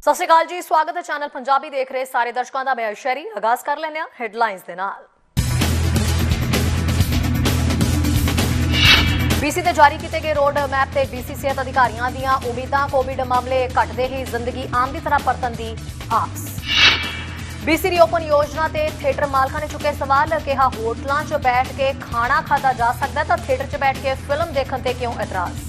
ਸਤਿ ਸ਼੍ਰੀ ਅਕਾਲ ਜੀ, ਸਵਾਗਤ ਹੈ ਚੈਨਲ ਪੰਜਾਬੀ ਦੇਖ ਰਹੇ ਸਾਰੇ ਦਰਸ਼ਕਾਂ ਦਾ। ਮੈਂ ਸ਼ੈਰੀ ਆਗਾਜ਼ ਕਰ ਲੈਂਦੇ ਹਾਂ ਹੈਡਲਾਈਨਸ ਦੇ ਨਾਲ। बीसी ਦੇ ਜਾਰੀ ਕੀਤੇ ਗਏ ਰੋਡ ਮੈਪ ਤੇ BC ਸਿਹਤ ਅਧਿਕਾਰੀਆਂ ਦੀਆਂ ਉਮੀਦਾਂ। ਕੋਵਿਡ ਮਾਮਲੇ ਘਟਦੇ ਹੀ ਜ਼ਿੰਦਗੀ ਆਮ ਦੀ ਤਰ੍ਹਾਂ ਪਰਤਣ ਦੀ ਆਸ। BC ਰੀਓਪਨ योजना ਤੇ ਥੀਏਟਰ ਮਾਲਕਾਂ ਨੇ ਚੁੱਕੇ ਸਵਾਲ। ਕਿਹਾ ਹੋਟਲਾਂ 'ਚ ਬੈਠ ਕੇ ਖਾਣਾ ਖਾਧਾ ਜਾ ਸਕਦਾ ਤਾਂ ਥੀਏਟਰ 'ਚ ਬੈਠ ਕੇ ਫਿਲਮ ਦੇਖਣ ਤੇ ਕਿਉਂ ਇਤਰਾਜ਼।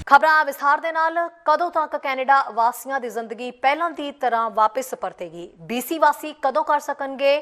ਖਬਰਾਂ ਵਿਸਥਾਰ ਦੇ ਨਾਲ। ਕਦੋਂ ਤੱਕ ਕੈਨੇਡਾ ਵਾਸੀਆਂ ਦੀ ਜ਼ਿੰਦਗੀ ਪਹਿਲਾਂ ਦੀ ਤਰ੍ਹਾਂ ਵਾਪਸ ਪਰਤੇਗੀ? BC ਵਾਸੀ ਕਦੋਂ ਕਰ ਸਕਣਗੇ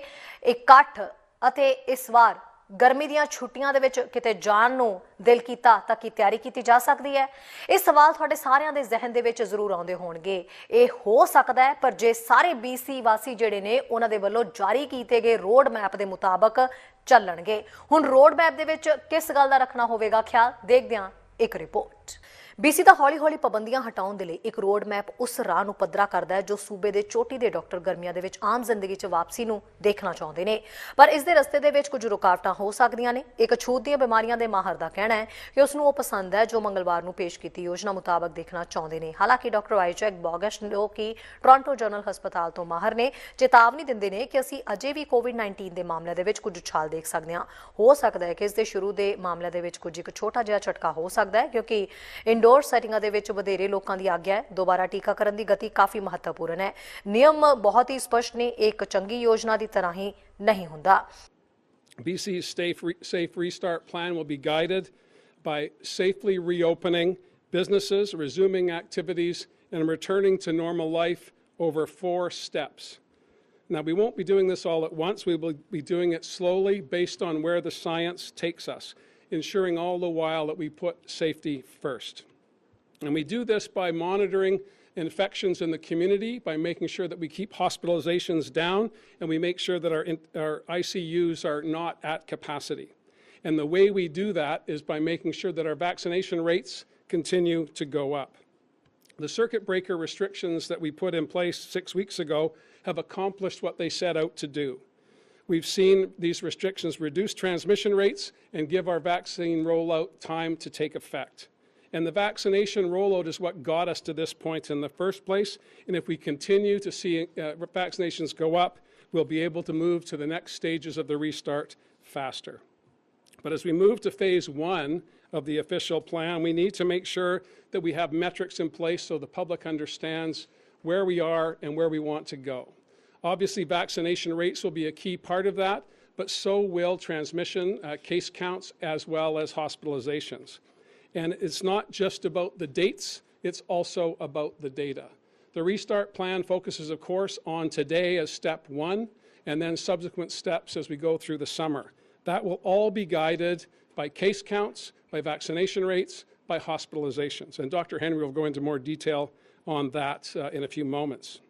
ਇਕੱਠ? ਅਤੇ ਇਸ ਵਾਰ ਗਰਮੀ ਦੀਆਂ ਛੁੱਟੀਆਂ ਦੇ ਵਿੱਚ ਕਿਤੇ ਜਾਣ ਨੂੰ ਦਿਲ ਕੀਤਾ ਤਾਂ ਕੀ ਤਿਆਰੀ ਕੀਤੀ ਜਾ ਸਕਦੀ ਹੈ? ਇਹ ਸਵਾਲ ਤੁਹਾਡੇ ਸਾਰਿਆਂ ਦੇ ਜ਼ਿਹਨ ਦੇ ਵਿੱਚ ਜ਼ਰੂਰ ਆਉਂਦੇ ਹੋਣਗੇ। ਇਹ ਹੋ ਸਕਦਾ ਹੈ, ਪਰ ਜੇ ਸਾਰੇ BC ਵਾਸੀ ਜਿਹੜੇ ਨੇ ਉਹਨਾਂ ਦੇ ਵੱਲੋਂ ਜਾਰੀ ਕੀਤੇ ਗਏ ਰੋਡ ਮੈਪ ਦੇ ਮੁਤਾਬਕ ਚੱਲਣਗੇ। ਹੁਣ ਰੋਡ ਮੈਪ ਦੇ ਵਿੱਚ ਕਿਸ ਗੱਲ ਦਾ ਰੱਖਣਾ ਹੋਵੇਗਾ ਖਿਆਲ, ਦੇਖਦੇ ਹਾਂ ਇੱਕ ਰਿਪੋर्ट। BC ਦਾ ਹੌਲੀ-ਹੌਲੀ ਪਾਬੰਦੀਆਂ ਹਟਾਉਣ ਦੇ ਲਈ ਇੱਕ ਰੋਡ ਮੈਪ ਉਸ ਰਾਹ ਨੂੰ ਪੱਧਰਾ ਕਰਦਾ ਹੈ ਜੋ ਸੂਬੇ ਦੇ ਚੋਟੀ ਦੇ ਡਾਕਟਰ ਗਰਮੀਆਂ ਦੇ ਵਿੱਚ ਆਮ ਜ਼ਿੰਦਗੀ 'ਚ ਵਾਪਸੀ ਨੂੰ ਦੇਖਣਾ ਚਾਹੁੰਦੇ ਨੇ। ਪਰ ਇਸ ਦੇ ਰਸਤੇ ਦੇ ਵਿੱਚ ਕੁਝ ਰੁਕਾਵਟਾਂ ਹੋ ਸਕਦੀਆਂ ਨੇ। ਇੱਕ ਛੂਤ ਦੀਆਂ ਬਿਮਾਰੀਆਂ ਦੇ ਮਾਹਰ ਦਾ ਕਹਿਣਾ ਹੈ ਕਿ ਉਸ ਨੂੰ ਉਹ ਪਸੰਦ ਹੈ ਜੋ ਮੰਗਲਵਾਰ ਨੂੰ ਪੇਸ਼ ਕੀਤੀ ਯੋਜਨਾ ਮੁਤਾਬਕ ਦੇਖਣਾ ਚਾਹੁੰਦੇ ਨੇ। ਹਾਲਾਂਕਿ ਡਾਕਟਰ ਆਈਜੈਕ ਬੋਗਸ਼ ਜੋ ਕਿ ਟੋਰਾਂਟੋ ਜਨਰਲ ਹਸਪਤਾਲ ਤੋਂ ਮਾਹਰ ਨੇ, ਚੇਤਾਵਨੀ ਦਿੰਦੇ ਨੇ ਕਿ ਅਸੀਂ ਅਜੇ ਵੀ ਕੋਵਿਡ-19 ਦੇ ਮਾਮਲਿਆਂ ਦੇ ਵਿੱਚ ਕੁਝ ਉਛਾਲ ਦੇਖ ਸਕਦੇ ਹਾਂ। ਹੋ ਸਕਦਾ ਹੈ ਕਿ ਇਸ ਦੇ ਸ਼ੁਰੂ ਦੇ ਮਾਮਲਿਆਂ ਦੇ ਵਿੱਚ ਕੁਝ ਇੱਕ ਛੋਟਾ ਜਿਹਾ ਝਟਕਾ ਹੋ ਸਕਦਾ ਹੈ ਕਿਉਂਕਿ ਇੰਡੋਰ ਸੈਟਿੰਗਾਂ ਦੇ ਵਿੱਚ ਵਧੇਰੇ ਲੋਕਾਂ ਦੀ ਆਗਿਆ ਹੈ। ਦੁਬਾਰਾ ਟੀਕਾਕਰਨ ਦੀ ਗਤੀ ਕਾਫੀ ਮਹੱਤਵਪੂਰਨ ਹੈ। ਨਿਯਮ ਬਹੁਤ ਹੀ ਸਪਸ਼ਟ ਨੇ। ਇੱਕ ਚੰਗੀ ਯੋਜਨਾ ਦੀ ਤਰ੍ਹਾਂ ਹੀ ਨਹੀਂ ਹੁੰਦਾ। BC's safe restart plan will be guided by safely reopening businesses, resuming activities, and returning to normal life over 4 steps. Now, we won't be doing this all at once. We will be doing it slowly based on where the science takes us, ensuring all the while that we put safety first. And we do this by monitoring infections in the community, by making sure that we keep hospitalizations down, and we make sure that our ICUs are not at capacity. And the way we do that is by making sure that our vaccination rates continue to go up. The circuit breaker restrictions that we put in place 6 weeks ago have accomplished what they set out to do. We've seen these restrictions reduce transmission rates and give our vaccine rollout time to take effect. And the vaccination rollout is what got us to this point in the first place. And if we continue to see vaccinations go up, we'll be able to move to the next stages of the restart faster. But as we move to phase 1 of the official plan, we need to make sure that we have metrics in place so the public understands where we are and where we want to go. Obviously, vaccination rates will be a key part of that, but so will transmission, case counts, as well as hospitalizations. And it's not just about the dates, it's also about the data. The restart plan focuses, of course, on today as step 1, and then subsequent steps as we go through the summer. That will all be guided by case counts, by vaccination rates, by hospitalizations. And Dr. Henry will go into more detail on that in a few moments.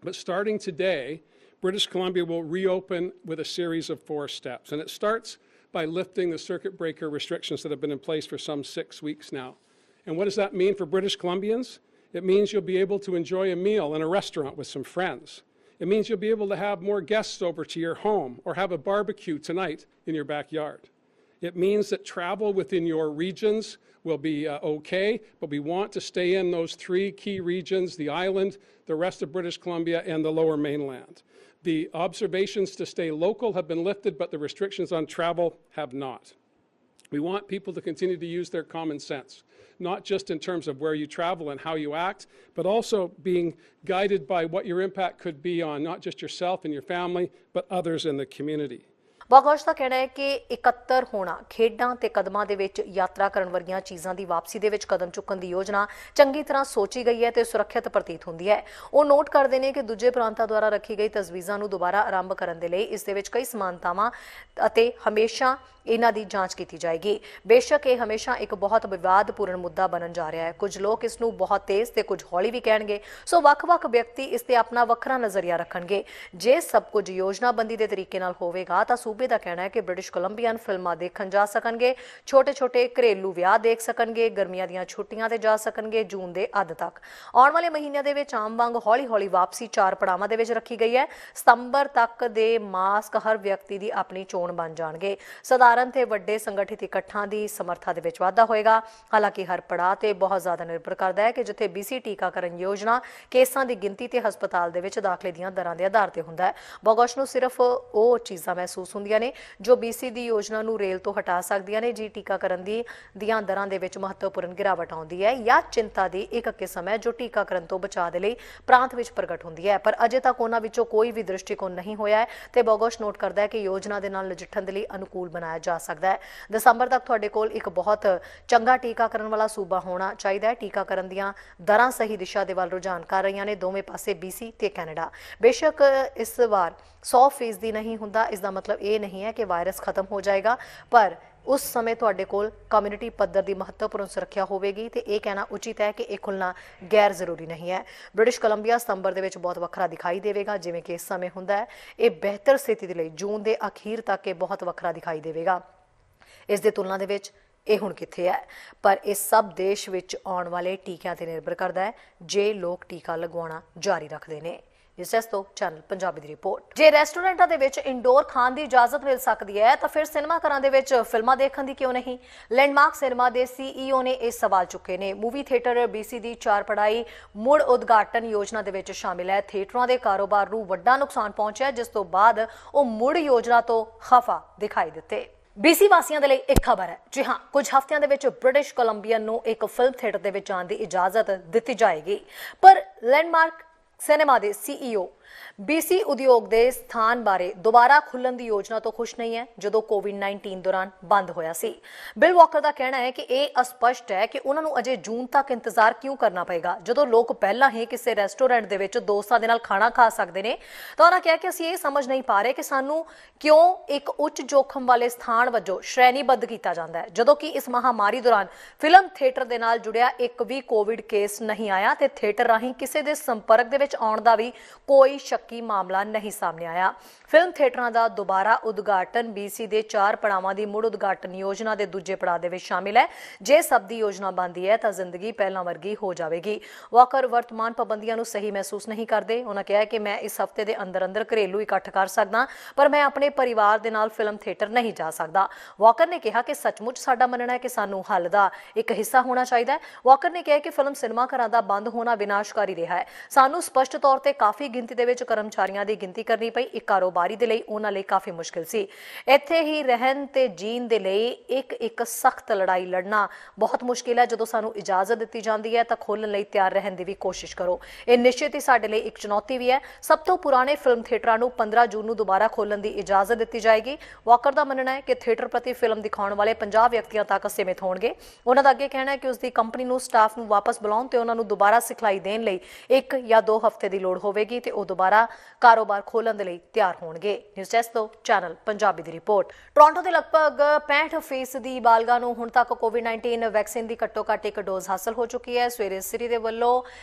But starting today, British Columbia will reopen with a series of 4 steps. And it starts by lifting the circuit breaker restrictions that have been in place for some 6 weeks now. And what does that mean for British Columbians? It means you'll be able to enjoy a meal in a restaurant with some friends. It means you'll be able to have more guests over to your home or have a barbecue tonight in your backyard. It means that travel within your regions will be okay, but we want to stay in those 3 key regions, the island, the rest of British Columbia, and the lower mainland. The observations to stay local have been lifted, but the restrictions on travel have not. We want people to continue to use their common sense, not just in terms of where you travel and how you act, but also being guided by what your impact could be on not just yourself and your family, but others in the community. ਬੋਗਸ਼ ਦਾ ਕਹਿਣਾ ਹੈ ਕਿ ਇਕੱਤਰ ਹੋਣਾ, ਖੇਡਾਂ ਤੇ ਕਦਮਾਂ ਦੇ ਵਿੱਚ ਯਾਤਰਾ ਕਰਨ ਵਰਗੀਆਂ ਚੀਜ਼ਾਂ ਦੀ ਵਾਪਸੀ ਦੇ ਵਿੱਚ ਕਦਮ ਚੁੱਕਣ ਦੀ ਯੋਜਨਾ ਚੰਗੀ ਤਰ੍ਹਾਂ ਸੋਚੀ ਗਈ ਹੈ ਤੇ ਸੁਰੱਖਿਅਤ ਪ੍ਰਤੀਤ ਹੁੰਦੀ ਹੈ। ਉਹ ਨੋਟ ਕਰਦੇ ਨੇ ਕਿ ਦੂਜੇ ਪ੍ਰਾਂਤਾਂ ਦੁਆਰਾ ਰੱਖੀ ਗਈ ਤਜਵੀਜ਼ਾਂ ਨੂੰ ਦੁਬਾਰਾ ਆਰੰਭ ਕਰਨ ਦੇ ਲਈ ਇਸ ਦੇ ਵਿੱਚ ਕਈ ਸਮਾਨਤਾਵਾਂ ਅਤੇ ਹਮੇਸ਼ਾ ਇਹਨਾਂ ਦੀ ਜਾਂਚ ਕੀਤੀ ਜਾਏਗੀ। ਬੇਸ਼ੱਕ ਇਹ ਹਮੇਸ਼ਾ ਇੱਕ ਬਹੁਤ ਵਿਵਾਦਪੂਰਨ ਮੁੱਦਾ ਬਣਨ ਜਾ ਰਿਹਾ ਹੈ। ਕੁਝ ਲੋਕ ਇਸ ਨੂੰ ਬਹੁਤ ਤੇਜ਼ ਤੇ ਕੁਝ ਹੌਲੀ ਵੀ ਕਹਿਣਗੇ, ਸੋ ਵੱਖ-ਵੱਖ ਵਿਅਕਤੀ ਇਸ ਤੇ ਆਪਣਾ ਵੱਖਰਾ ਨਜ਼ਰੀਆ ਰੱਖਣਗੇ। ਜੇ ਸਭ ਕੁਝ ਯੋਜਨਾਬੰਦੀ ਦੇ ਤਰੀਕੇ ਨਾਲ ਹੋਵੇਗਾ ਤਾਂ ਸੂਬੇ ਦਾ ਕਹਿਣਾ ਹੈ ਕਿ ਬ੍ਰਿਟਿਸ਼ ਕੋਲੰਬੀਅਨ ਫਿਲਮਾਂ ਦੇਖਣ ਜਾ ਸਕਣਗੇ, ਛੋਟੇ-ਛੋਟੇ ਘਰੇਲੂ ਵਿਆਹ ਦੇਖ ਸਕਣਗੇ, ਗਰਮੀਆਂ ਦੀਆਂ ਛੁੱਟੀਆਂ ਤੇ ਜਾ ਸਕਣਗੇ ਜੂਨ ਦੇ ਅੱਧ ਤੱਕ। ਆਉਣ ਵਾਲੇ ਮਹੀਨਿਆਂ ਦੇ ਵਿੱਚ ਆਮ ਵਾਂਗ ਹੌਲੀ-ਹੌਲੀ ਵਾਪਸੀ 4 ਪੜਾਵਾਂ ਦੇ ਵਿੱਚ ਰੱਖੀ ਗਈ ਹੈ। ਸਤੰਬਰ ਤੱਕ ਦੇ ਮਾਸਕ ਹਰ ਵਿਅਕਤੀ ਦੀ ਆਪਣੀ ਚੋਣ ਬਣ ਜਾਣਗੇ। ਸਧਾਰਨ ਕਾਰਨ ਤੇ ਵੱਡੇ ਸੰਗਠਿਤ ਇਕੱਠਾਂ ਦੀ ਸਮਰੱਥਾ ਦੇ ਵਿੱਚ ਵਾਧਾ ਹੋਏਗਾ। ਹਾਲਾਂਕਿ ਹਰ ਪੜਾਅ ਤੇ ਬਹੁਤ ਜ਼ਿਆਦਾ ਨਿਰਭਰ ਕਰਦਾ ਹੈ ਕਿ ਜਿੱਥੇ BC ਟੀਕਾਕਰਨ ਯੋਜਨਾ ਕੇਸਾਂ ਦੀ ਗਿਣਤੀ ਤੇ ਹਸਪਤਾਲ ਦੇ ਵਿੱਚ ਦਾਖਲੇ ਦੀਆਂ ਦਰਾਂ ਦੇ ਆਧਾਰ ਤੇ ਹੁੰਦਾ ਹੈ। ਬੋਗਸ ਨੂੰ ਸਿਰਫ ਉਹ ਚੀਜ਼ਾਂ ਮਹਿਸੂਸ ਹੁੰਦੀਆਂ ਨੇ ਜੋ BC ਦੀ ਯੋਜਨਾ ਨੂੰ ਰੇਲ ਤੋਂ ਹਟਾ ਸਕਦੀਆਂ ਨੇ। ਜੀ ਟੀਕਾਕਰਨ ਦੀਆਂ ਦਰਾਂ ਦੇ ਵਿੱਚ ਮਹੱਤਵਪੂਰਨ ਗਿਰਾਵਟ ਆਉਂਦੀ ਹੈ ਜਾਂ ਚਿੰਤਾ ਦੀ ਇੱਕ ਕਿਸਮ ਹੈ ਜੋ ਟੀਕਾਕਰਨ ਤੋਂ ਬਚਾਅ ਦੇ ਲਈ ਪ੍ਰਾਂਤ ਵਿੱਚ ਪ੍ਰਗਟ ਹੁੰਦੀ ਹੈ, ਪਰ ਅਜੇ ਤੱਕ ਉਹਨਾਂ ਵਿੱਚੋਂ ਕੋਈ ਵੀ ਦ੍ਰਿਸ਼ਟੀਕੋਣ ਨਹੀਂ ਹੋਇਆ ਹੈ ਤੇ ਬੋਗਸ ਨੋਟ ਕਰਦਾ ਹੈ ਕਿ ਯੋਜਨਾ ਦੇ ਨਾਲ ਨਜਿੱਠਣ ਦੇ ਲਈ ਅਨੁਕੂਲ ਬਣਾਇਆ ਜਾ ਸਕਦਾ ਹੈ। ਦਸੰਬਰ ਤੱਕ ਤੁਹਾਡੇ ਕੋਲ ਇੱਕ ਬਹੁਤ ਚੰਗਾ ਟੀਕਾਕਰਨ ਵਾਲਾ ਸੂਬਾ ਹੋਣਾ ਚਾਹੀਦਾ ਹੈ। ਟੀਕਾਕਰਨ ਦੀਆਂ ਦਰਾਂ ਸਹੀ ਦਿਸ਼ਾ ਦੇ ਵੱਲ ਰੁਝਾਨ ਕਰ ਰਹੀਆਂ ਨੇ, ਦੋਵੇਂ ਪਾਸੇ BC ਤੇ ਕੈਨੇਡਾ। ਬੇਸ਼ੱਕ ਇਸ ਵਾਰ 100% ਨਹੀਂ ਹੁੰਦਾ, ਇਸ ਦਾ ਮਤਲਬ ਇਹ ਨਹੀਂ ਹੈ ਕਿ ਵਾਇਰਸ ਖਤਮ ਹੋ ਜਾਏਗਾ, ਪਰ ਉਸ ਸਮੇਂ ਤੁਹਾਡੇ ਕੋਲ ਕਮਿਊਨਿਟੀ ਪੱਧਰ ਦੀ ਮਹੱਤਵਪੂਰਨ ਸੁਰੱਖਿਆ ਹੋਵੇਗੀ ਤੇ ਇਹ ਕਹਿਣਾ ਉਚਿਤ ਹੈ ਕਿ ਇਹ ਖੁੱਲ੍ਹਣਾ ਗੈਰ ਜ਼ਰੂਰੀ ਨਹੀਂ ਹੈ। ਬ੍ਰਿਟਿਸ਼ ਕੋਲੰਬੀਆ ਸਤੰਬਰ ਦੇ ਵਿੱਚ ਬਹੁਤ ਵੱਖਰਾ ਦਿਖਾਈ ਦੇਵੇਗਾ ਜਿਵੇਂ ਕਿ ਇਸ ਸਮੇਂ ਹੁੰਦਾ ਹੈ। ਇਹ ਬਿਹਤਰ ਸਥਿਤੀ ਦੇ ਲਈ ਜੂਨ ਦੇ ਅਖੀਰ ਤੱਕ ਇਹ ਬਹੁਤ ਵੱਖਰਾ ਦਿਖਾਈ ਦੇਵੇਗਾ। ਇਸ ਦੇ ਤੁਲਨਾ ਦੇ ਵਿੱਚ ਇਹ ਹੁਣ ਕਿੱਥੇ ਹੈ, ਪਰ ਇਹ ਸਭ ਦੇਸ਼ ਵਿੱਚ ਆਉਣ ਵਾਲੇ ਟੀਕਿਆਂ ਤੇ ਨਿਰਭਰ ਕਰਦਾ ਹੈ ਜੇ ਲੋਕ ਟੀਕਾ ਲਗਵਾਉਣਾ ਜਾਰੀ ਰੱਖਦੇ ਨੇ। ਇਸ ਤੋਂ ਚੈਨਲ ਪੰਜਾਬੀ ਦੀ ਰਿਪੋਰਟ। ਜੇ ਰੈਸਟੋਰੈਂਟਾਂ ਦੇ ਵਿੱਚ ਇੰਡੋਰ ਖਾਣ ਦੀ ਇਜਾਜ਼ਤ ਮਿਲ ਸਕਦੀ ਹੈ ਤਾਂ ਫਿਰ ਸਿਨੇਮਾ ਘਰਾਂ ਦੇ ਵਿੱਚ ਫਿਲਮਾਂ ਦੇਖਣ ਦੀ ਕਿਉਂ ਨਹੀਂ? ਲੈਂਡਮਾਰਕ ਸਿਨੇਮਾ ਦੇ CEO ਨੇ ਇਹ ਸਵਾਲ ਚੁੱਕੇ ਨੇ। ਮੂਵੀ ਥੀਏਟਰ BC ਦੀ 4 ਪੜਾਈ ਮੁੜ ਉਦਘਾਟਨ ਯੋਜਨਾ ਦੇ ਵਿੱਚ ਸ਼ਾਮਿਲ ਹੈ। ਥੀਏਟਰਾਂ ਦੇ ਕਾਰੋਬਾਰ ਨੂੰ ਵੱਡਾ ਨੁਕਸਾਨ ਪਹੁੰਚਿਆ, ਜਿਸ ਤੋਂ ਬਾਅਦ ਉਹ ਮੁੜ ਯੋਜਨਾ ਤੋਂ ਖਫਾ ਦਿਖਾਈ ਦਿੱਤੇ। BC ਵਾਸੀਆਂ ਦੇ ਲਈ ਇੱਕ ਖਬਰ ਹੈ। ਜੀ ਹਾਂ, ਕੁਝ ਹਫ਼ਤਿਆਂ ਦੇ ਵਿੱਚ ਬ੍ਰਿਟਿਸ਼ ਕੋਲੰਬੀਆ ਨੂੰ ਇੱਕ ਫਿਲਮ ਥੀਏਟਰ ਦੇ ਵਿੱਚ ਆਉਣ ਦੀ ਇਜਾਜ਼ਤ ਦਿੱਤੀ ਜਾਏਗੀ, ਪਰ ਲੈਂਡਮਾਰਕ ਸਿਨੇਮਾ ਦੇ CEO BC ਉਦਯੋਗ ਦੇ ਸਥਾਨ ਬਾਰੇ ਦੁਬਾਰਾ ਖੁੱਲ੍ਹਣ ਦੀ ਯੋਜਨਾ ਤੋਂ ਖੁਸ਼ ਨਹੀਂ ਹੈ, ਜਦੋਂ COVID-19 ਦੌਰਾਨ ਬੰਦ ਹੋਇਆ ਸੀ। ਬਿਲ ਵਾਕਰ ਦਾ ਕਹਿਣਾ ਹੈ ਕਿ ਇਹ ਅਸਪਸ਼ਟ ਹੈ ਕਿ ਉਹਨਾਂ ਨੂੰ ਅਜੇ ਜੂਨ ਤੱਕ ਇੰਤਜ਼ਾਰ ਕਿਉਂ ਕਰਨਾ ਪਏਗਾ, ਜਦੋਂ ਲੋਕ ਪਹਿਲਾਂ ਹੀ ਕਿਸੇ ਰੈਸਟੋਰੈਂਟ ਦੇ ਵਿੱਚ ਦੋਸਤਾਂ ਦੇ ਨਾਲ ਖਾਣਾ ਖਾ ਸਕਦੇ ਨੇ। ਤਾਂ ਉਹਨਾਂ ਕਿਹਾ ਕਿ ਅਸੀਂ ਇਹ ਸਮਝ ਨਹੀਂ ਪਾ ਰਹੇ ਕਿ ਸਾਨੂੰ ਕਿਉਂ ਇੱਕ ਉੱਚ ਜੋਖਮ ਵਾਲੇ ਸਥਾਨ ਵਜੋਂ ਸ਼੍ਰੇਣੀਬੱਧ ਕੀਤਾ ਜਾਂਦਾ ਹੈ, ਜਦੋਂ ਕਿ ਇਸ ਮਹਾਮਾਰੀ ਦੌਰਾਨ ਫਿਲਮ ਥੀਏਟਰ ਦੇ ਨਾਲ ਜੁੜਿਆ ਇੱਕ ਵੀ ਕੋਵਿਡ ਕੇਸ ਨਹੀਂ ਆਇਆ ਤੇ ਥੀਏਟਰ ਰਾਹੀਂ ਕਿਸੇ ਦੇ ਸੰਪਰਕ ਦੇ ਵਿੱਚ ਆਉਣ ਦਾ ਵੀ ਕੋਈ ਸ਼ੱਕੀ ਮਾਮਲਾ ਨਹੀਂ ਸਾਹਮਣੇ ਆਇਆ। ਫਿਲਮ ਥੀਏਟਰਾਂ ਦਾ ਦੁਬਾਰਾ ਉਦਘਾਟਨ BC ਦੇ 4 ਪੜਾਵਾਂ ਦੀ ਮੁੜ ਉਦਘਾਟਨ ਯੋਜਨਾ ਦੇ ਦੂਜੇ ਪੜਾਅ ਦੇ ਵਿੱਚ ਸ਼ਾਮਿਲ ਹੈ। ਜੇ ਸਭ ਦੀ ਯੋਜਨਾ ਬਣਦੀ ਹੈ ਤਾਂ ਜ਼ਿੰਦਗੀ ਪਹਿਲਾਂ ਵਰਗੀ ਹੋ ਜਾਵੇਗੀ। ਵਾਕਰ ਵਰਤਮਾਨ ਪਾਬੰਦੀਆਂ ਨੂੰ ਸਹੀ ਮਹਿਸੂਸ ਨਹੀਂ ਕਰਦੇ। ਉਹਨਾਂ ਕਿਹਾ ਕਿ ਮੈਂ ਇਸ ਹਫ਼ਤੇ ਦੇ ਅੰਦਰ ਘਰੇਲੂ ਇਕੱਠ ਕਰ ਸਕਦਾ, ਪਰ ਮੈਂ ਆਪਣੇ ਪਰਿਵਾਰ ਦੇ ਨਾਲ ਫਿਲਮ ਥੀਏਟਰ ਨਹੀਂ ਜਾ ਸਕਦਾ। ਵਾਕਰ ਨੇ ਕਿਹਾ ਕਿ ਸੱਚਮੁੱਚ ਸਾਡਾ ਮੰਨਣਾ ਹੈ ਕਿ ਸਾਨੂੰ ਹੱਲ ਦਾ ਇੱਕ ਹਿੱਸਾ ਹੋਣਾ ਚਾਹੀਦਾ ਹੈ। ਵਾਕਰ ਨੇ ਕਿਹਾ ਕਿ ਫਿਲਮ ਸਿਨੇਮਾ ਘਰਾਂ ਦਾ ਬੰਦ ਹੋਣਾ ਵਿਨਾਸ਼ਕਾਰੀ ਰਿਹਾ ਹੈ। ਸਾਨੂੰ ਸਪਸ਼ਟ ਤੌਰ ਤੇ ਕਾਫੀ ਗਿਣਤੀ ਦੇ ਵਿੱਚ ਕਰਮਚਾਰੀਆਂ ਦੀ ਗਿਣਤੀ ਕਰਨੀ ਪਈ। ਇੱਕ ਕਾਰੋਬਾਰੀ ਦੇ ਲਈ ਉਹਨਾਂ ਲਈ ਕਾਫੀ ਮੁਸ਼ਕਿਲ ਸੀ। ਇੱਥੇ ਹੀ ਰਹਿਣ ਤੇ ਜੀਣ ਦੇ ਲਈ ਇੱਕ ਸਖਤ ਲੜਾਈ ਲੜਨਾ ਬਹੁਤ ਮੁਸ਼ਕਿਲ ਹੈ। ਜਦੋਂ ਸਾਨੂੰ ਇਜਾਜ਼ਤ ਦਿੱਤੀ ਜਾਂਦੀ ਹੈ ਤਾਂ ਖੋਲ੍ਹਣ ਲਈ ਤਿਆਰ ਰਹਿਣ ਦੀ ਵੀ ਕੋਸ਼ਿਸ਼ ਕਰੋ। ਇਹ ਨਿਸ਼ਚਿਤ ਹੀ ਸਾਡੇ ਲਈ ਇੱਕ ਚੁਣੌਤੀ ਵੀ ਹੈ। ਸਭ ਤੋਂ ਪੁਰਾਣੇ ਫਿਲਮ ਥੀਏਟਰਾਂ ਨੂੰ 15 ਜੂਨ ਨੂੰ ਦੁਬਾਰਾ ਖੋਲ੍ਹਣ ਦੀ ਇਜਾਜ਼ਤ ਦਿੱਤੀ ਜਾਏਗੀ। ਵਾਕਰ ਦਾ ਮੰਨਣਾ ਹੈ ਕਿ ਥੀਏਟਰ ਪ੍ਰਤੀ ਫਿਲਮ ਦਿਖਾਉਣ ਵਾਲੇ 50 ਵਿਅਕਤੀਆਂ ਤੱਕ ਸੀਮਿਤ ਹੋਣਗੇ। ਉਹਨਾਂ ਦਾ ਅੱਗੇ ਕਹਿਣਾ ਹੈ ਕਿ ਉਸਦੀ ਕੰਪਨੀ ਨੂੰ ਸਟਾਫ ਨੂੰ ਵਾਪਸ ਬੁਲਾਉਣ ਤੇ ਉਹਨਾਂ ਨੂੰ ਦੁਬਾਰਾ ਸਿਖਲਾਈ ਦੇਣ ਲਈ 1 ਜਾਂ 2 ਹਫ਼ਤੇ ਦੀ ਲੋੜ ਹੋਵੇਗੀ ਤੇ ਉਹ ਦੁਬਾਰਾ ਕਾਰੋਬਾਰ ਖੋਲ੍ਹਣ ਦੇ ਲਈ ਤਿਆਰ ਹੋਣਗੇ। ਨਿਊਜ਼ ਡੈਸਕ ਤੋਂ ਚੈਨਲ ਪੰਜਾਬੀ ਦੀ ਰਿਪੋਰਟ। ਟੋਰਾਂਟੋ ਦੇ ਲਗਭਗ 65% ਬਾਲਗਾਂ ਨੂੰ ਹੁਣ ਤੱਕ COVID-19 ਵੈਕਸੀਨ ਦੀ ਘੱਟੋ-ਘੱਟ 1 ਡੋਜ਼ ਹਾਸਲ ਹੋ ਚੁੱਕੀ ਹੈ। ਸਵੇਰੇ ਸਿਟੀ ਦੇ ਵੱਲੋਂ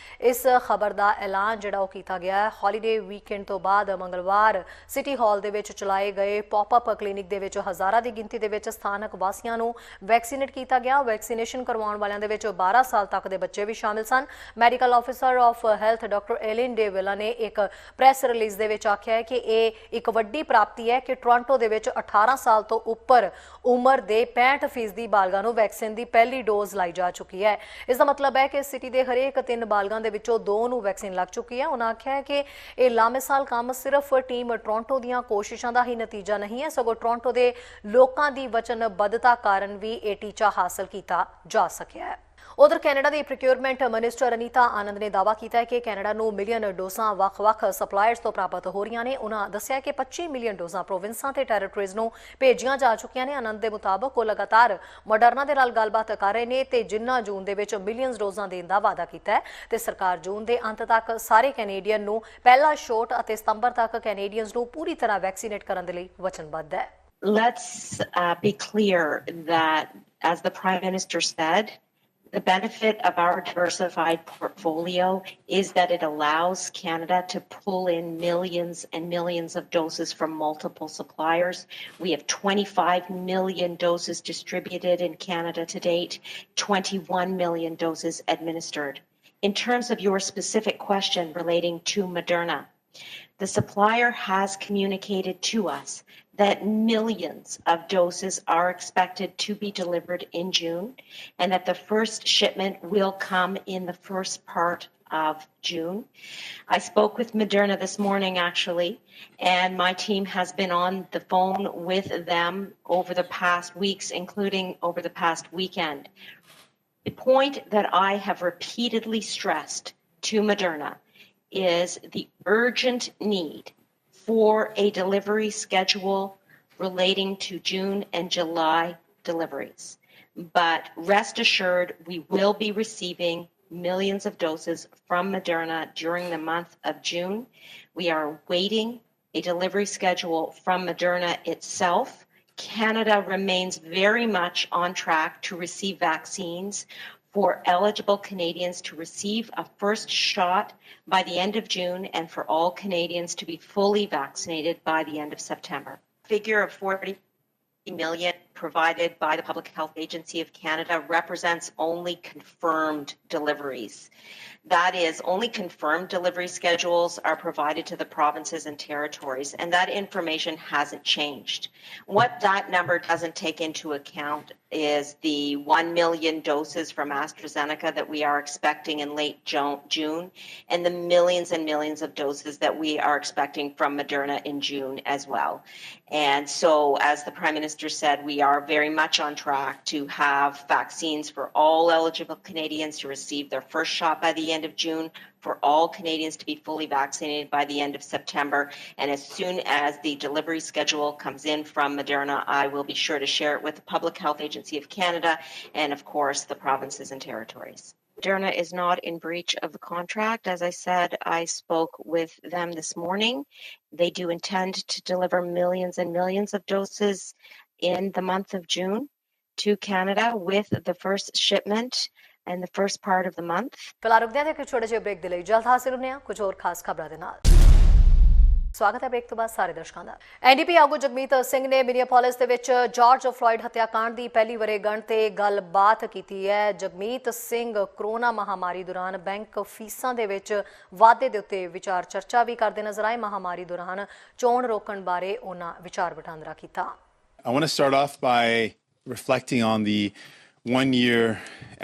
ਇਸ ਖਬਰ ਦਾ ਐਲਾਨ ਜਿਹੜਾ ਉਹ ਕੀਤਾ ਗਿਆ ਹੈ। ਹੌਲੀਡੇ ਵੀਕਐਂਡ ਤੋਂ ਬਾਅਦ ਮੰਗਲਵਾਰ ਸਿਟੀ ਹਾਲ ਦੇ ਵਿੱਚ ਚਲਾਏ ਗਏ ਪੌਪ-ਅਪ ਕਲੀਨਿਕ ਦੇ ਵਿੱਚ ਹਜ਼ਾਰਾਂ ਦੀ ਗਿਣਤੀ ਦੇ ਵਿੱਚ ਸਥਾਨਕ ਵਾਸੀਆਂ ਨੂੰ ਵੈਕਸੀਨੇਟ ਕੀਤਾ ਗਿਆ। ਵੈਕਸੀਨੇਸ਼ਨ ਕਰਵਾਉਣ ਵਾਲਿਆਂ ਦੇ ਵਿੱਚ 12 ਸਾਲ ਤੱਕ ਦੇ ਬੱਚੇ ਵੀ ਸ਼ਾਮਿਲ ਸਨ। Medical officer of health doctor Eileen de Villa ਨੇ ਇੱਕ ਪ੍ਰੈਸ ਰਿਲੀਜ਼ ਦੇ ਵਿੱਚ ਆਖਿਆ ਹੈ ਕਿ ਇਹ ਇੱਕ ਵੱਡੀ ਪ੍ਰਾਪਤੀ ਹੈ ਕਿ ਟੋਰਾਂਟੋ ਦੇ ਵਿੱਚ 18 ਸਾਲ ਤੋਂ ਉੱਪਰ ਉਮਰ ਦੇ 65% ਬਾਲਗਾਂ ਨੂੰ ਵੈਕਸੀਨ ਦੀ ਪਹਿਲੀ ਡੋਜ਼ ਲਾਈ ਜਾ ਚੁੱਕੀ ਹੈ। ਇਸ ਦਾ ਮਤਲਬ ਹੈ ਕਿ ਸਿਟੀ ਦੇ ਹਰੇਕ 3 ਬਾਲਗਾਂ ਦੇ ਵਿੱਚੋਂ 2 ਨੂੰ ਵੈਕਸੀਨ ਲੱਗ ਚੁੱਕੀ ਹੈ। ਉਹਨਾਂ ਆਖਿਆ ਹੈ ਕਿ ਇਹ ਲਾਮਿਸਾਲ ਕੰਮ ਸਿਰਫ ਟੀਮ ਟੋਰਾਂਟੋ ਦੀਆਂ ਕੋਸ਼ਿਸ਼ਾਂ ਦਾ ਹੀ ਨਤੀਜਾ ਨਹੀਂ ਹੈ, ਸਗੋਂ ਟੋਰਾਂਟੋ ਦੇ ਲੋਕਾਂ ਦੀ ਵਚਨਬੱਧਤਾ ਕਾਰਨ ਵੀ ਇਹ ਟੀਚਾ ਹਾਸਲ ਕੀਤਾ ਜਾ ਸਕਿਆ ਹੈ। ਉਧਰ ਕੈਨੇਡਾ ਦੀ ਪ੍ਰੋਕਿਊਰਮੈਂਟ ਮਿਨਿਸਟਰ ਅਨੀਤਾ ਆਨੰਦ ਨੇ ਦਾਅਵਾ ਕੀਤਾ ਹੈ ਕਿ ਕੈਨੇਡਾ ਨੂੰ ਮਿਲੀਅਨ ਡੋਜ਼ਾਂ ਵੱਖ-ਵੱਖ ਸਪਲਾਇਰਸ ਤੋਂ ਪ੍ਰਾਪਤ ਹੋ ਰਹੀਆਂ ਨੇ। ਉਹਨਾਂ ਦੱਸਿਆ ਕਿ 25 ਮਿਲੀਅਨ ਡੋਜ਼ਾਂ ਪ੍ਰੋਵਿੰਸਾਂ ਤੇ ਟੈਰੀਟਰੀਜ਼ ਨੂੰ ਭੇਜੀਆਂ ਜਾ ਚੁੱਕੀਆਂ ਨੇ। ਆਨੰਦ ਦੇ ਮੁਤਾਬਕ ਉਹ ਲਗਾਤਾਰ ਮੋਡਰਨਾ ਦੇ ਨਾਲ ਗੱਲਬਾਤ ਕਰ ਰਹੇ ਨੇ ਤੇ ਜਿੰਨਾ ਜੂਨ ਦੇ ਵਿੱਚ ਮਿਲੀਅਨਸ ਡੋਜ਼ਾਂ ਦੇਣ ਦਾ ਵਾਅਦਾ ਕੀਤਾ ਹੈ ਤੇ ਸਰਕਾਰ ਜੂਨ ਦੇ ਅੰਤ ਤੱਕ ਸਾਰੇ ਕੈਨੇਡੀਅਨ ਨੂੰ ਪਹਿਲਾ ਸ਼ੋਟ ਅਤੇ ਸਤੰਬਰ ਤੱਕ ਕੈਨੇਡੀਅਨਸ ਨੂੰ ਪੂਰੀ ਤਰ੍ਹਾਂ ਵੈਕਸੀਨੇਟ ਕਰਨ ਦੇ ਲਈ ਵਚਨਬੱਧ ਹੈ। Let's be clear that, as the Prime Minister said, the benefit of our diversified portfolio is that it allows Canada to pull in millions and millions of doses from multiple suppliers. We have 25 million doses distributed in Canada to date, 21 million doses administered. In terms of your specific question relating to Moderna, The supplier has communicated to us that millions of doses are expected to be delivered in June, and that the first shipment will come in the first part of June. I spoke with Moderna this morning, actually, and my team has been on the phone with them over the past weeks, including over the past weekend. The point that I have repeatedly stressed to Moderna is the urgent need for a delivery schedule relating to June and July deliveries. But rest assured, we will be receiving millions of doses from Moderna during the month of June. We are waiting a delivery schedule from Moderna itself. Canada remains very much on track to receive vaccines for eligible Canadians to receive a first shot by the end of June and for all Canadians to be fully vaccinated by the end of September. Figure of 40 million provided by the Public Health Agency of Canada represents only confirmed deliveries. That is, only confirmed delivery schedules are provided to the provinces and territories, and that information hasn't changed. What that number doesn't take into account is the 1 million doses from AstraZeneca that we are expecting in late June, and the millions and millions of doses that we are expecting from Moderna in June as well. And so, as the Prime Minister said, we are very much on track to have vaccines for all eligible Canadians to receive their first shot by the end of June, for all Canadians to be fully vaccinated by the end of September. And as soon as the delivery schedule comes in from Moderna, I will be sure to share it with the Public Health Agency of Canada and, of course, the provinces and territories. Moderna is not in breach of the contract. As I said, I spoke with them this morning. They do intend to deliver millions and millions of doses in the month of June to Canada, with the first shipment in the first part of the month. ਫਿਲਹਾਲ ਰੁਕਦੇ ਹਾਂ ਤੇ ਇੱਕ ਛੋਟੇ ਜਿਹੇ break ਦੇ ਲਈ ਜਲਦ ਹਾਜ਼ਰ ਹੁੰਦੇ ਹਾਂ ਕੁਝ ਹੋਰ ਖਾਸ ਖਬਰਾਂ ਦੇ ਨਾਲ। ਸਵਾਗਤ ਹੈ ਬ੍ਰੇਕ ਤੋਂ ਬਾਅਦ ਸਾਰੇ ਦਰਸ਼ਕਾਂ ਦਾ। ਐਨਡੀਪੀ ਆਗੂ ਜਗਮੀਤ ਸਿੰਘ ਨੇ ਮਿਨੀਆਪੋਲਿਸ ਦੇ ਵਿੱਚ ਜਾਰਜ ਫਲੋਇਡ ਹੱਤਿਆਕਾਂਡ ਦੀ ਪਹਿਲੀ ਵਰ੍ਹੇਗੰਢ ਤੇ ਗੱਲਬਾਤ ਕੀਤੀ ਹੈ। ਜਗਮੀਤ ਸਿੰਘ ਕਰੋਨਾ ਮਹਾਮਾਰੀ ਦੌਰਾਨ ਬੈਂਕ ਫੀਸਾਂ ਦੇ ਵਿੱਚ ਵਾਧੇ ਦੇ ਉੱਤੇ ਵਿਚਾਰ ਚਰਚਾ ਵੀ ਕਰਦੇ ਨਜ਼ਰ ਆਏ। ਮਹਾਮਾਰੀ ਦੌਰਾਨ ਚੋਣ ਰੋਕਣ ਬਾਰੇ ਉਹਨਾਂ ਵਿਚਾਰ ਵਟਾਂਦਰਾ ਕੀਤਾ। I want to start off by reflecting on the 1-year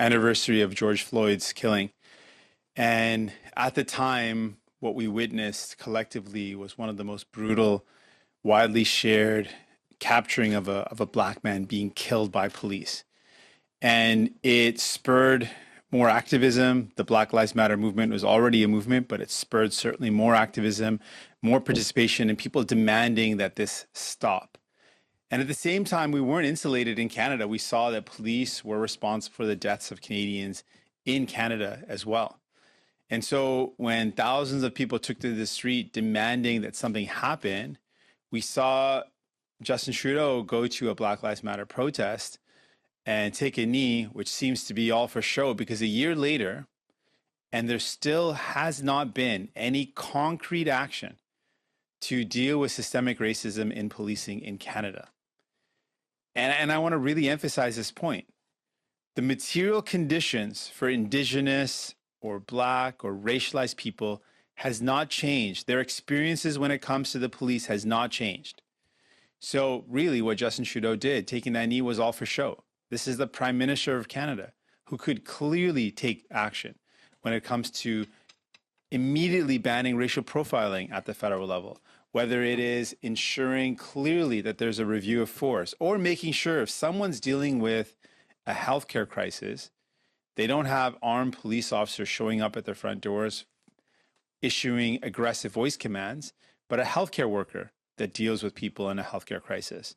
anniversary of George Floyd's killing. And at the time, what we witnessed collectively was one of the most brutal, widely shared capturing of a black man being killed by police. And it spurred more activism. The Black Lives Matter movement was already a movement, but it spurred certainly more activism, more participation, and people demanding that this stop. And at the same time, we weren't insulated in Canada. We saw that police were responsible for the deaths of Canadians in Canada as well. And so when thousands of people took to the street demanding that something happen, we saw Justin Trudeau go to a Black Lives Matter protest and take a knee, which seems to be all for show, because a year later, and there still has not been any concrete action to deal with systemic racism in policing in Canada. And I want to really emphasize this point. The material conditions for Indigenous or Black or racialized people has not changed. Their experiences when it comes to the police has not changed. So really what Justin Trudeau did, taking that knee, was all for show. This is the Prime Minister of Canada who could clearly take action when it comes to immediately banning racial profiling at the federal level, whether it is ensuring clearly that there's a review of force, or making sure if someone's dealing with a healthcare crisis, they don't have armed police officers showing up at their front doors, issuing aggressive voice commands, but a healthcare worker that deals with people in a healthcare crisis.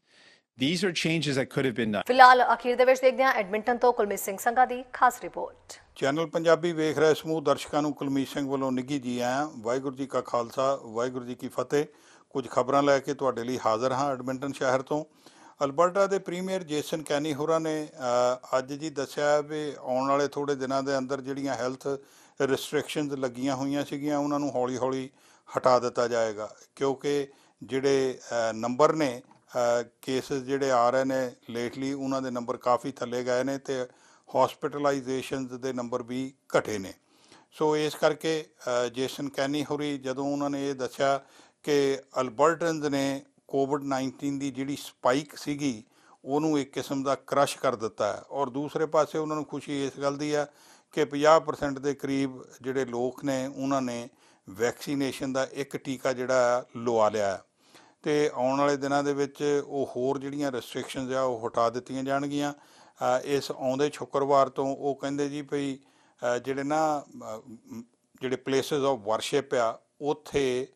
These are changes that could have been done. ਫਿਲਹਾਲ ਅਖੀਰ ਦੇ ਵਿੱਚ ਦੇਖਦੇ ਹਾਂ Edmonton ਤੋਂ ਕੁਲਮੀਤ ਸਿੰਘ ਸੰਘਾ ਦੀ ਖਾਸ report. Channel Punjabi ਵੇਖ ਰਹੇ ਸਮੂਹ ਦਰਸ਼ਕਾਂ ਨੂੰ ਕੁਲਮੀਤ ਸਿੰਘ ਵੱਲੋਂ ਨਿੱਘੀ ਜੀ ਆਇਆਂ। ਵਾਹਿਗੁਰੂ ਜੀ ਕਾ ਖਾਲਸਾ, ਵਾਹਿਗੁਰੂ ਜੀ ਕੀ ਫਤਿਹ। ਕੁਝ ਖਬਰਾਂ ਲੈ ਕੇ ਤੁਹਾਡੇ ਲਈ ਹਾਜ਼ਰ ਹਾਂ ਐਡਮਿੰਟਨ ਸ਼ਹਿਰ ਤੋਂ। ਅਲਬਰਟਾ ਦੇ ਪ੍ਰੀਮੀਅਰ ਜੇਸਨ ਕੈਨੀ ਹੋਰਾਂ ਨੇ ਅੱਜ ਜੀ ਦੱਸਿਆ ਵੀ ਆਉਣ ਵਾਲੇ ਥੋੜ੍ਹੇ ਦਿਨਾਂ ਦੇ ਅੰਦਰ ਜਿਹੜੀਆਂ ਹੈਲਥ ਰਿਸਟ੍ਰਿਕਸ਼ਨਸ ਲੱਗੀਆਂ ਹੋਈਆਂ ਸੀਗੀਆਂ ਉਹਨਾਂ ਨੂੰ ਹੌਲੀ ਹੌਲੀ ਹਟਾ ਦਿੱਤਾ ਜਾਏਗਾ, ਕਿਉਂਕਿ ਜਿਹੜੇ ਨੰਬਰ ਨੇ ਕੇਸਿਸ ਜਿਹੜੇ ਆ ਰਹੇ ਨੇ ਲੇਟਲੀ ਉਹਨਾਂ ਦੇ ਨੰਬਰ ਕਾਫੀ ਥੱਲੇ ਗਏ ਨੇ ਅਤੇ ਹੌਸਪਿਟਲਾਈਜੇਸ਼ਨਸ ਦੇ ਨੰਬਰ ਵੀ ਘਟੇ ਨੇ। ਸੋ ਇਸ ਕਰਕੇ ਜੇਸਨ ਕੈਨੀ ਹੋਰੀ ਜਦੋਂ ਉਹਨਾਂ ਨੇ ਇਹ ਦੱਸਿਆ ਕਿ ਅਲਬਰਟਨਸ ਨੇ ਕੋਵਿਡ-19 ਦੀ ਜਿਹੜੀ ਸਪਾਈਕ ਸੀਗੀ ਉਹਨੂੰ ਇੱਕ ਕਿਸਮ ਦਾ ਕ੍ਰਸ਼ ਕਰ ਦਿੱਤਾ ਹੈ, ਔਰ ਦੂਸਰੇ ਪਾਸੇ ਉਹਨਾਂ ਨੂੰ ਖੁਸ਼ੀ ਇਸ ਗੱਲ ਦੀ ਹੈ ਕਿ 50% ਦੇ ਕਰੀਬ ਜਿਹੜੇ ਲੋਕ ਨੇ ਉਹਨਾਂ ਨੇ ਵੈਕਸੀਨੇਸ਼ਨ ਦਾ ਇੱਕ ਟੀਕਾ ਜਿਹੜਾ ਲਵਾ ਲਿਆ ਹੈ, ਅਤੇ ਆਉਣ ਵਾਲੇ ਦਿਨਾਂ ਦੇ ਵਿੱਚ ਉਹ ਹੋਰ ਜਿਹੜੀਆਂ ਰੈਸਟ੍ਰਿਕਸ਼ਨਸ ਆ ਉਹ ਹਟਾ ਦਿੱਤੀਆਂ ਜਾਣਗੀਆਂ। ਇਸ ਆਉਂਦੇ ਸ਼ੁੱਕਰਵਾਰ ਤੋਂ ਉਹ ਕਹਿੰਦੇ ਜੀ ਭਈ ਜਿਹੜੇ ਪਲੇਸਿਸ ਆਫ ਵਰਸ਼ਿਪ ਆ ਉੱਥੇ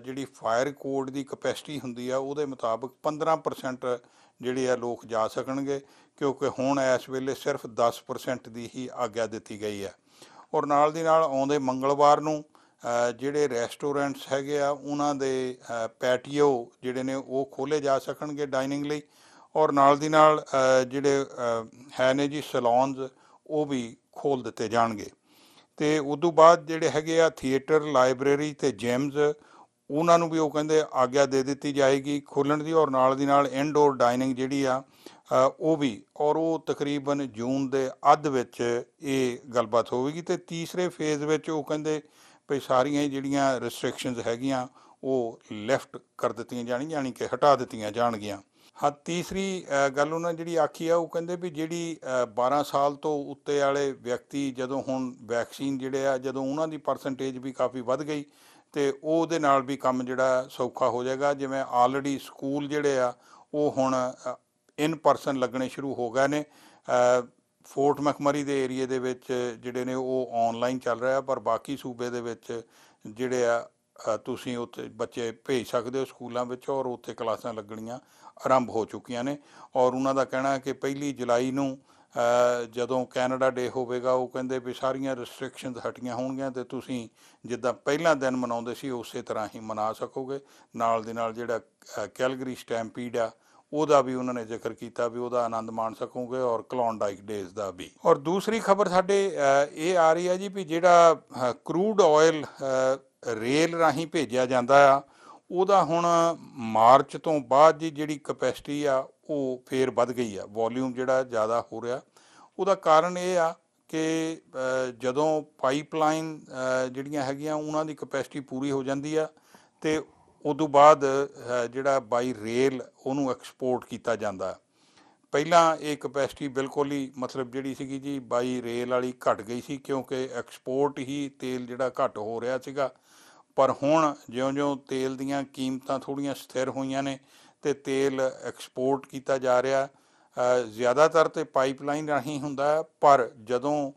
ਜਿਹੜੀ ਫਾਇਰ ਕੋਡ ਦੀ ਕਪੈਸਿਟੀ ਹੁੰਦੀ ਆ ਉਹਦੇ ਮੁਤਾਬਕ 15% ਜਿਹੜੇ ਆ ਲੋਕ ਜਾ ਸਕਣਗੇ, ਕਿਉਂਕਿ ਹੁਣ ਇਸ ਵੇਲੇ ਸਿਰਫ 10% ਦੀ ਹੀ ਆਗਿਆ ਦਿੱਤੀ ਗਈ ਹੈ। ਔਰ ਨਾਲ ਦੀ ਨਾਲ ਆਉਂਦੇ ਮੰਗਲਵਾਰ ਨੂੰ ਜਿਹੜੇ ਰੈਸਟੋਰੈਂਟਸ ਹੈਗੇ ਆ ਉਹਨਾਂ ਦੇ ਪੈਟੀਓ ਜਿਹੜੇ ਨੇ ਉਹ ਖੋਲ੍ਹੇ ਜਾ ਸਕਣਗੇ ਡਾਈਨਿੰਗ ਲਈ, ਔਰ ਨਾਲ ਦੀ ਨਾਲ ਜਿਹੜੇ ਹੈ ਨੇ ਜੀ ਸੈਲੂਨਸ ਉਹ ਵੀ ਖੋਲ੍ਹ ਦਿੱਤੇ ਜਾਣਗੇ। ਅਤੇ ਉਦੋਂ ਬਾਅਦ ਜਿਹੜੇ ਹੈਗੇ ਆ ਥੀਏਟਰ, ਲਾਇਬ੍ਰੇਰੀ ਅਤੇ ਜਿਮਸ ਉਹਨਾਂ ਨੂੰ ਵੀ ਉਹ ਕਹਿੰਦੇ ਆਗਿਆ ਦੇ ਦਿੱਤੀ ਜਾਏਗੀ ਖੋਲ੍ਹਣ ਦੀ, ਔਰ ਨਾਲ ਦੀ ਨਾਲ ਇਨਡੋਰ ਡਾਈਨਿੰਗ ਜਿਹੜੀ ਆ ਉਹ ਵੀ, ਔਰ ਉਹ ਤਕਰੀਬਨ ਜੂਨ ਦੇ ਅੱਧ ਵਿੱਚ ਇਹ ਗੱਲਬਾਤ ਹੋਵੇਗੀ। ਅਤੇ ਤੀਸਰੇ ਫੇਜ਼ ਵਿੱਚ ਉਹ ਕਹਿੰਦੇ ਵੀ ਸਾਰੀਆਂ ਜਿਹੜੀਆਂ ਰਿਸਟ੍ਰਿਕਸ਼ਨਸ ਹੈਗੀਆਂ ਉਹ ਲਿਫਟ ਕਰ ਦਿੱਤੀਆਂ ਜਾਣਗੀਆਂ, ਯਾਨੀ ਕਿ ਹਟਾ ਦਿੱਤੀਆਂ ਜਾਣਗੀਆਂ। ਹਾਂ, ਤੀਸਰੀ ਗੱਲ ਉਹਨਾਂ ਜਿਹੜੀ ਆਖੀ ਆ ਉਹ ਕਹਿੰਦੇ ਵੀ ਜਿਹੜੀ 12 ਸਾਲ ਤੋਂ ਉੱਤੇ ਵਾਲੇ ਵਿਅਕਤੀ ਜਦੋਂ ਹੁਣ ਵੈਕਸੀਨ ਜਿਹੜੇ ਆ ਜਦੋਂ ਉਹਨਾਂ ਦੀ ਪਰਸੈਂਟੇਜ ਵੀ ਕਾਫੀ ਵੱਧ ਗਈ ਅਤੇ ਉਹਦੇ ਨਾਲ ਵੀ ਕੰਮ ਜਿਹੜਾ ਸੌਖਾ ਹੋ ਜਾਏਗਾ। ਜਿਵੇਂ ਆਲਰੇਡੀ ਸਕੂਲ ਜਿਹੜੇ ਆ ਉਹ ਹੁਣ ਇਨ ਪਰਸਨ ਲੱਗਣੇ ਸ਼ੁਰੂ ਹੋ ਗਏ ਨੇ। ਫੋਰਟ ਮੈਕਮਰੀ ਦੇ ਏਰੀਏ ਦੇ ਵਿੱਚ ਜਿਹੜੇ ਨੇ ਉਹ ਔਨਲਾਈਨ ਚੱਲ ਰਿਹਾ, ਪਰ ਬਾਕੀ ਸੂਬੇ ਦੇ ਵਿੱਚ ਜਿਹੜੇ ਆ ਤੁਸੀਂ ਉੱਥੇ ਬੱਚੇ ਭੇਜ ਸਕਦੇ ਹੋ ਸਕੂਲਾਂ ਵਿੱਚ, ਔਰ ਉੱਥੇ ਕਲਾਸਾਂ ਲੱਗਣੀਆਂ ਆਰੰਭ ਹੋ ਚੁੱਕੀਆਂ ਨੇ। ਔਰ ਉਹਨਾਂ ਦਾ ਕਹਿਣਾ ਕਿ 1 ਜੁਲਾਈ ਨੂੰ ਜਦੋਂ ਕੈਨੇਡਾ ਡੇ ਹੋਵੇਗਾ ਉਹ ਕਹਿੰਦੇ ਵੀ ਸਾਰੀਆਂ ਰਿਸਟ੍ਰਿਕਸ਼ਨਸ ਹਟੀਆਂ ਹੋਣਗੀਆਂ ਅਤੇ ਤੁਸੀਂ ਜਿੱਦਾਂ ਪਹਿਲਾਂ ਦਿਨ ਮਨਾਉਂਦੇ ਸੀ ਉਸੇ ਤਰ੍ਹਾਂ ਹੀ ਮਨਾ ਸਕੋਗੇ। ਨਾਲ ਦੀ ਨਾਲ ਜਿਹੜਾ ਕੈਲਗਰੀ ਸਟੈਂਪੀਡ ਆ ਉਹਦਾ ਵੀ ਉਹਨਾਂ ਨੇ ਜ਼ਿਕਰ ਕੀਤਾ ਵੀ ਉਹਦਾ ਆਨੰਦ ਮਾਣ ਸਕੋਗੇ, ਔਰ ਕਲੋਨਡਾਈਕ ਡੇਜ਼ ਦਾ ਵੀ। ਔਰ ਦੂਸਰੀ ਖਬਰ ਸਾਡੇ ਇਹ ਆ ਰਹੀ ਹੈ ਜੀ ਵੀ ਜਿਹੜਾ ਕਰੂਡ ਆਇਲ ਰੇਲ ਰਾਹੀਂ ਭੇਜਿਆ ਜਾਂਦਾ ਆ ਉਹਦਾ ਹੁਣ ਮਾਰਚ ਤੋਂ ਬਾਅਦ ਦੀ ਜਿਹੜੀ ਕਪੈਸਿਟੀ ਆ ਉਹ ਫੇਰ ਵੱਧ ਗਈ ਆ, ਵੋਲਿਊਮ ਜਿਹੜਾ ਜ਼ਿਆਦਾ ਹੋ ਰਿਹਾ। ਉਹਦਾ ਕਾਰਨ ਇਹ ਆ ਕਿ ਜਦੋਂ ਪਾਈਪਲਾਈਨ ਜਿਹੜੀਆਂ ਹੈਗੀਆਂ ਉਹਨਾਂ ਦੀ ਕਪੈਸਿਟੀ ਪੂਰੀ ਹੋ ਜਾਂਦੀ ਆ ਅਤੇ ਉਦੋਂ ਬਾਅਦ ਜਿਹੜਾ ਬਾਈ ਰੇਲ ਉਹਨੂੰ ਐਕਸਪੋਰਟ ਕੀਤਾ ਜਾਂਦਾ। ਪਹਿਲਾਂ ਇਹ ਕਪੈਸਿਟੀ ਬਿਲਕੁਲ ਹੀ ਮਤਲਬ ਜਿਹੜੀ ਸੀਗੀ ਜੀ ਬਾਈ ਰੇਲ ਵਾਲੀ ਘਟ ਗਈ ਸੀ, ਕਿਉਂਕਿ ਐਕਸਪੋਰਟ ਹੀ ਤੇਲ ਜਿਹੜਾ ਘੱਟ ਹੋ ਰਿਹਾ ਸੀਗਾ। ਪਰ ਹੁਣ ਜਿਉਂ-ਜਿਉਂ ਤੇਲ ਦੀਆਂ ਕੀਮਤਾਂ ਥੋੜ੍ਹੀਆਂ ਸਥਿਰ ਹੋਈਆਂ ਨੇ ਅਤੇ ਤੇਲ ਐਕਸਪੋਰਟ ਕੀਤਾ ਜਾ ਰਿਹਾ। ਜ਼ਿਆਦਾਤਰ ਤਾਂ ਪਾਈਪਲਾਈਨ ਰਾਹੀਂ ਹੁੰਦਾ, ਪਰ ਜਦੋਂ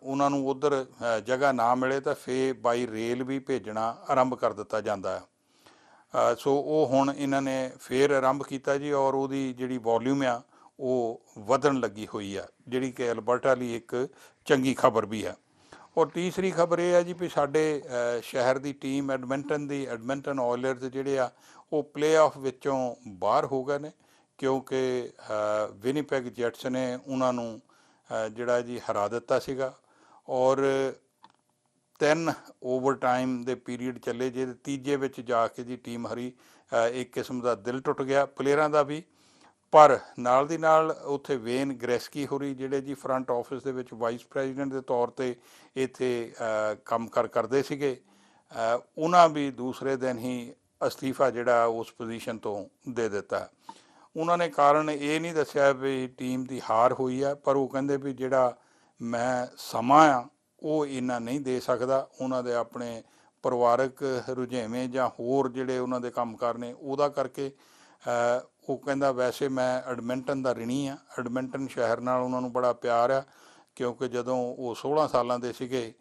ਉਹਨਾਂ ਨੂੰ ਉੱਧਰ ਜਗ੍ਹਾ ਨਾ ਮਿਲੇ ਤਾਂ ਫੇਰ ਬਾਈ ਰੇਲ ਵੀ ਭੇਜਣਾ ਆਰੰਭ ਕਰ ਦਿੱਤਾ ਜਾਂਦਾ ਹੈ। ਸੋ ਉਹ ਹੁਣ ਇਹਨਾਂ ਨੇ ਫੇਰ ਆਰੰਭ ਕੀਤਾ ਜੀ, ਔਰ ਉਹਦੀ ਜਿਹੜੀ ਵੋਲਿਊਮ ਆ ਉਹ ਵਧਣ ਲੱਗੀ ਹੋਈ ਆ, ਜਿਹੜੀ ਕਿ ਐਲਬਰਟਾ ਲਈ ਇੱਕ ਚੰਗੀ ਖਬਰ ਵੀ ਹੈ। ਔਰ ਤੀਸਰੀ ਖਬਰ ਇਹ ਹੈ ਜੀ ਵੀ ਸਾਡੇ ਸ਼ਹਿਰ ਦੀ ਟੀਮ ਐਡਮਿੰਟਨ ਆਇਲਰਸ ਜਿਹੜੇ ਆ ਉਹ ਪਲੇਆਫ ਵਿੱਚੋਂ ਬਾਹਰ ਹੋ ਗਏ ਨੇ, ਕਿਉਂਕਿ ਵਿਨੀਪੈਗ ਜੈਟਸ ਨੇ ਉਹਨਾਂ ਨੂੰ ਜਿਹੜਾ ਜੀ ਹਰਾ ਦਿੱਤਾ ਸੀਗਾ। ਔਰ 3 ਓਵਰਟਾਈਮ ਦੇ ਪੀਰੀਅਡ ਚੱਲੇ, ਜਿਹਦੇ ਤੀਜੇ ਵਿੱਚ ਜਾ ਕੇ ਜੀ ਟੀਮ ਹਰੀ। ਇੱਕ ਕਿਸਮ ਦਾ ਦਿਲ ਟੁੱਟ ਗਿਆ ਪਲੇਅਰਾਂ ਦਾ ਵੀ, ਪਰ ਨਾਲ ਦੀ ਨਾਲ ਉੱਥੇ ਵੇਨ ਗ੍ਰੈਸਕੀ ਹੋਰੀ ਜਿਹੜੇ ਜੀ ਫਰੰਟ ਆਫਿਸ ਦੇ ਵਿੱਚ ਵਾਈਸ ਪ੍ਰੈਜ਼ੀਡੈਂਟ ਦੇ ਤੌਰ 'ਤੇ ਇੱਥੇ ਕੰਮ ਕਰਦੇ ਸੀਗੇ, ਉਹਨਾਂ ਵੀ ਦੂਸਰੇ ਦਿਨ ਹੀ ਅਸਤੀਫਾ ਜਿਹੜਾ ਉਸ ਪੋਜੀਸ਼ਨ ਤੋਂ ਦੇ ਦਿੱਤਾ। ਉਹਨਾਂ ਨੇ ਕਾਰਨ ਇਹ ਨਹੀਂ ਦੱਸਿਆ ਵੀ ਟੀਮ ਦੀ ਹਾਰ ਹੋਈ ਆ, ਪਰ ਉਹ ਕਹਿੰਦੇ ਵੀ ਜਿਹੜਾ ਮੈਂ ਸਮਾਂ ਆ ਉਹ ਇੰਨਾ ਨਹੀਂ ਦੇ ਸਕਦਾ, ਉਹਨਾਂ ਦੇ ਆਪਣੇ ਪਰਿਵਾਰਕ ਰੁਝੇਵੇਂ ਜਾਂ ਹੋਰ ਜਿਹੜੇ ਉਹਨਾਂ ਦੇ ਕੰਮਕਾਰ ਨੇ ਉਹਦਾ ਕਰਕੇ। ਉਹ ਕਹਿੰਦਾ ਵੈਸੇ ਮੈਂ ਐਡਮਿੰਟਨ ਦਾ ਰਿਣੀ ਆ, ਐਡਮਿੰਟਨ ਸ਼ਹਿਰ ਨਾਲ ਉਹਨਾਂ ਨੂੰ ਬੜਾ ਪਿਆਰ ਆ, ਕਿਉਂਕਿ ਜਦੋਂ ਉਹ 16 ਸਾਲਾਂ ਦੇ ਸੀਗੇ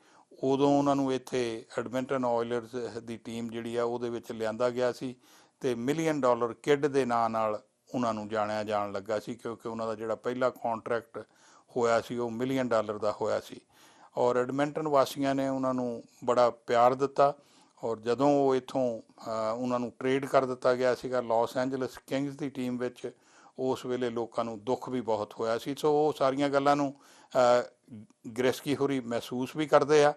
ਉਦੋਂ ਉਹਨਾਂ ਨੂੰ ਇੱਥੇ ਐਡਮਿੰਟਨ ਆਇਲਰਸ ਦੀ ਟੀਮ ਜਿਹੜੀ ਆ ਉਹਦੇ ਵਿੱਚ ਲਿਆਂਦਾ ਗਿਆ ਸੀ, ਅਤੇ $1 ਮਿਲੀਅਨ ਕਿੱਡ ਦੇ ਨਾਂ ਨਾਲ ਉਹਨਾਂ ਨੂੰ ਜਾਣਿਆ ਜਾਣ ਲੱਗਾ ਸੀ, ਕਿਉਂਕਿ ਉਹਨਾਂ ਦਾ ਜਿਹੜਾ ਪਹਿਲਾ ਕੌਂਟਰੈਕਟ ਹੋਇਆ ਸੀ ਉਹ $1 ਮਿਲੀਅਨ ਦਾ ਹੋਇਆ ਸੀ। ਔਰ ਐਡਮਿੰਟਨ ਵਾਸੀਆਂ ਨੇ ਉਹਨਾਂ ਨੂੰ ਬੜਾ ਪਿਆਰ ਦਿੱਤਾ, ਔਰ ਜਦੋਂ ਉਹ ਇੱਥੋਂ ਉਹਨਾਂ ਨੂੰ ਟਰੇਡ ਕਰ ਦਿੱਤਾ ਗਿਆ ਸੀਗਾ ਲਾਸ ਐਂਜਲਸ ਕਿੰਗਸ ਦੀ ਟੀਮ ਵਿੱਚ, ਉਸ ਵੇਲੇ ਲੋਕਾਂ ਨੂੰ ਦੁੱਖ ਵੀ ਬਹੁਤ ਹੋਇਆ ਸੀ। ਸੋ ਉਹ ਸਾਰੀਆਂ ਗੱਲਾਂ ਨੂੰ ਗ੍ਰੈਸਕੀ ਹੋਰੀ ਮਹਿਸੂਸ ਵੀ ਕਰਦੇ ਆ,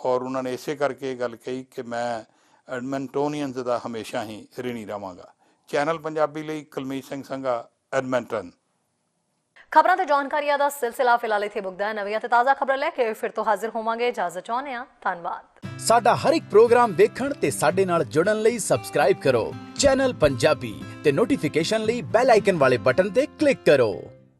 ਔਰ ਉਹਨਾਂ ਨੇ ਇਸੇ ਕਰਕੇ ਇਹ ਗੱਲ ਕਹੀ ਕਿ ਮੈਂ ਐਡਮਿੰਟੋਨੀਅਨਸ ਦਾ ਹਮੇਸ਼ਾ ਹੀ ਰਿਣੀ ਰਹਾਂਗਾ। ਚੈਨਲ ਪੰਜਾਬੀ ਲਈ ਕੁਲਮੀਤ ਸਿੰਘ ਸੰਘਾ, ਐਡਮਿੰਟਨ। ਖਬਰਾਂ ਤੇ ਜਾਣਕਾਰੀਆਂ ਦਾ ਸਿਲਸਿਲਾ ਫਿਲਹਾਲ ਇੱਥੇ ਮੁੱਕਦਾ ਹੈ। ਨਵੀਆਂ ਤੇ ਤਾਜ਼ਾ ਖਬਰਾਂ ਲੈ ਕੇ ਫਿਰ ਤੋਂ ਹਾਜ਼ਰ ਹੋਵਾਂਗੇ। ਇਜਾਜ਼ਤ ਚਾਹੁੰਦੇ ਹਾਂ। ਧੰਨਵਾਦ। ਸਾਡਾ ਹਰ ਇੱਕ ਪ੍ਰੋਗਰਾਮ ਦੇਖਣ ਤੇ ਸਾਡੇ ਨਾਲ ਜੁੜਨ ਲਈ ਸਬਸਕ੍ਰਾਈਬ ਕਰੋ ਚੈਨਲ ਪੰਜਾਬੀ ਤੇ ਨੋਟੀਫਿਕੇਸ਼ਨ ਲਈ ਬੈਲ ਆਈਕਨ ਵਾਲੇ ਬਟਨ ਤੇ ਕਲਿੱਕ ਕਰੋ।